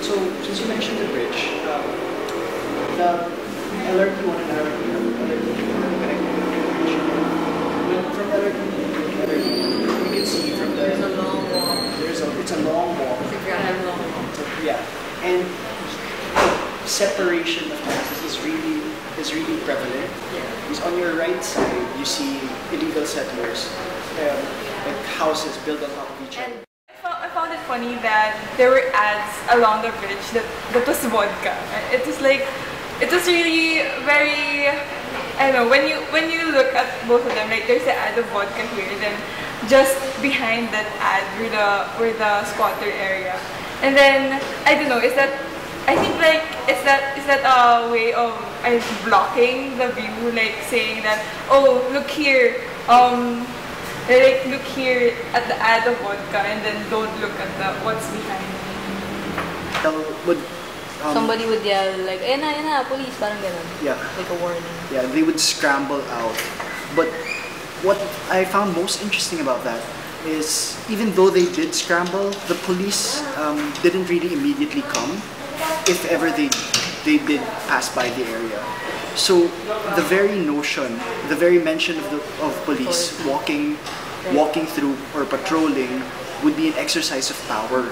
So, since you mentioned the bridge, the LRT1 and LRT2 are connected to the bridge. When from LRT1 to LRT2, you can see from the... There's a long walk. It's a long walk. It's a grand long walk. So, yeah. And separation of classes is really prevalent. Yeah. Because on your right side, you see illegal settlers, like houses built on top of each other. I found it funny that there were ads along the bridge that was vodka. It was really very, I don't know, when you look at both of them, like there's the ad of vodka here, then just behind that ad were the squatter area. And then I don't know, is that a way of blocking the view, like saying that, oh, look here, like look here at the ad of vodka and then don't look at what's behind it. Somebody would yell like, ayun na, police, parang ganun. Yeah. Like a warning. Yeah, they would scramble out. But what I found most interesting about that is, even though they did scramble, the police didn't really immediately come, if ever they did pass by the area. So the very notion, the very mention of police walking through or patrolling would be an exercise of power.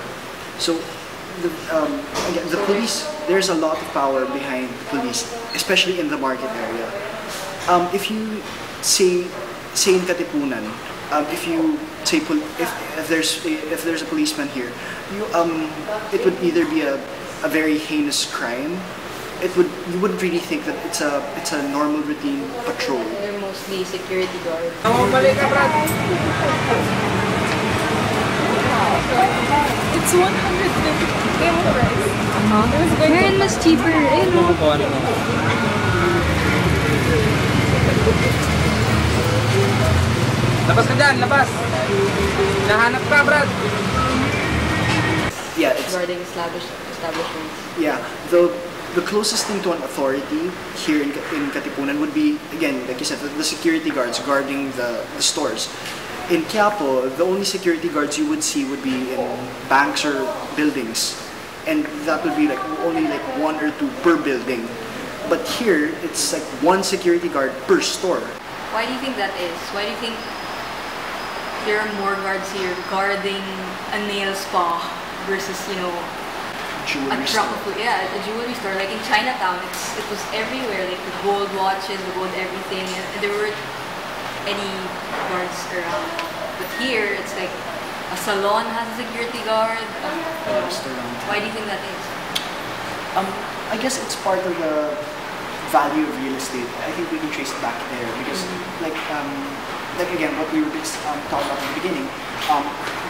So again, the police, there's a lot of power behind the police, especially in the market area. If you say in Katipunan, if you say if there's a policeman here, it would either be a very heinous crime. You wouldn't really think that it's a normal routine patrol. They're mostly security guards. It's 150 price. Meron mas cheaper. Labas ka dyan, labas! Nahanap ka, Brad! Yeah, Guarding establishments. Yeah, the closest thing to an authority here in Katipunan would be, again, like you said, the security guards guarding the stores. In Quiapo, the only security guards you would see would be in banks or buildings, and that would be like only like 1 or 2 per building. But here, it's like 1 security guard per store. Why do you think that is? Why do you think there are more guards here guarding a nail spa versus, you know, a truck of food? Yeah, a jewelry store. Like in Chinatown, it was everywhere. Like the gold watches, the gold everything, and there weren't any guards around. But here, it's like a salon has a security guard. Why do you think that is? I guess it's part of the value of real estate. I think we can trace it back there because, like again, what we were talking about in the beginning,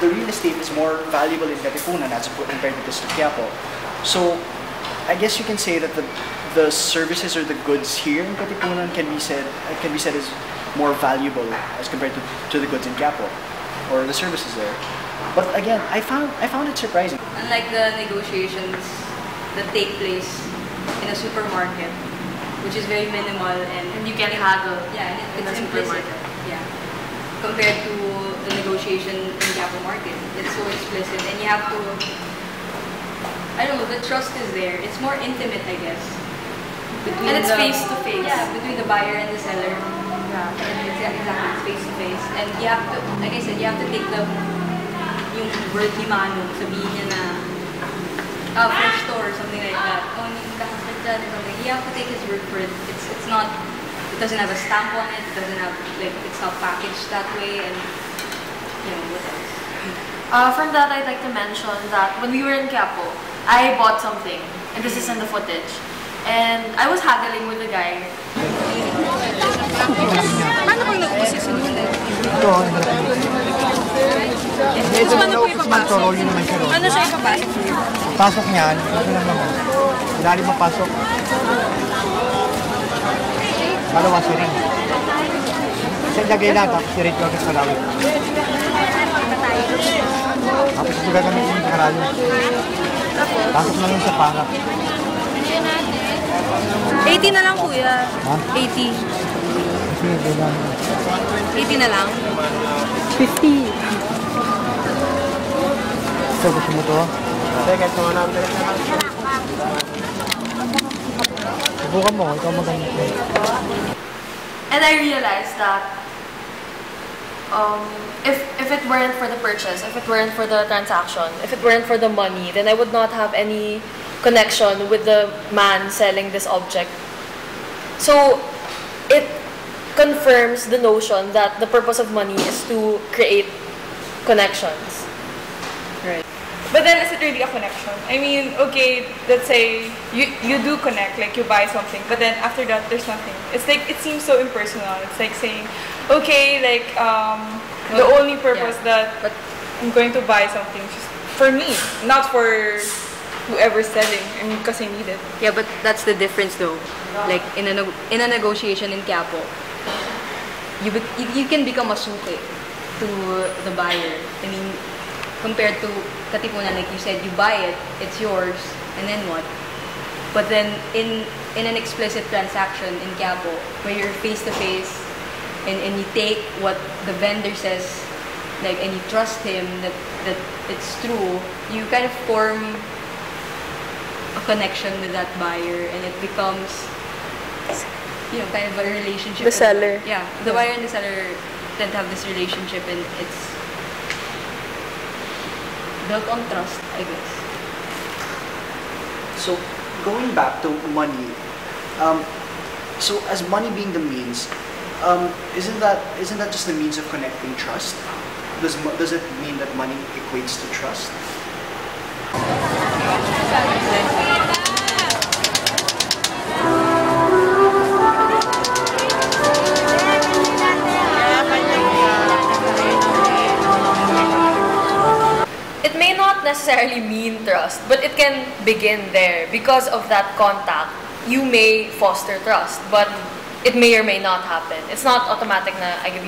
the real estate is more valuable in Katipunan as compared to this Quiapo. So, I guess you can say that the services or the goods here in Katipunan can be said as more valuable as compared to the goods in Quiapo or the services there. But again, I found it surprising. Unlike the negotiations that take place in a supermarket, which is very minimal and you can haggle. Yeah, and it's implicit. Yeah, compared to the negotiation in Quiapo market, it's so explicit, and you have to. I don't know. The trust is there. It's more intimate, I guess. And it's face to face. Yeah, between the buyer and the seller. Yeah, exactly. It's face to face, and you have to, like I said, you have to take yung word ni Manu, sabihin niya na fresh store or something like that. Oh, hindi kakasal dyan or something. You have to take his word for it. It's not. It doesn't have a stamp on it. It doesn't have it's not packaged that way, and you know what else. From that, I'd like to mention that when we were in Quiapo, I bought something, and this is in the footage. And I was haggling with the guy. Paano kung nag-posisyon yun? Ito, ito na upos man to, rolling naman siya. Ano siya ipapasok? Pasok niyan, ito lang naman. Dali mapasok. Dalawa si rin. Sa lagay lang, tapos si Rito agad sa lawit. Tapos ito gagamitin yung karalo. Pasok na lang sa pangat. 80 na lang, kuya. Ha? 80. 80 na lang? 50. Ito, gusto mo to? Second, mga number na lang. Subukan mo, ikaw maganda. And I realized that if it weren't for the purchase, if it weren't for the transaction, if it weren't for the money, then I would not have any connection with the man selling this object. So it confirms the notion that the purpose of money is to create connections. Right. But then, is it really a connection? I mean, okay, let's say you do connect, like you buy something, but then after that, there's nothing. It's like, it seems so impersonal. It's like saying, okay, like, the only purpose that I'm going to buy something just for me, not for whoever's selling. I mean, because I need it. Yeah, but that's the difference though. Like, in a negotiation in Quiapo, you can become a suke to the buyer. I mean, compared to Katipunan, like you said, you buy it, it's yours, and then what? But then in an explicit transaction in Quiapo, where you're face to face, and you take what the vendor says, like, and you trust him that it's true, you kind of form a connection with that buyer, and it becomes, you know, kind of a relationship. The seller. Yeah, the buyer and the seller tend to have this relationship, and it's built on trust, I guess. So going back to money, so as money being the means, isn't that just the means of connecting trust? Does it mean that money equates to trust? It may not necessarily mean trust, but it can begin there. Because of that contact, you may foster trust, but it may or may not happen. It's not automatic na I give you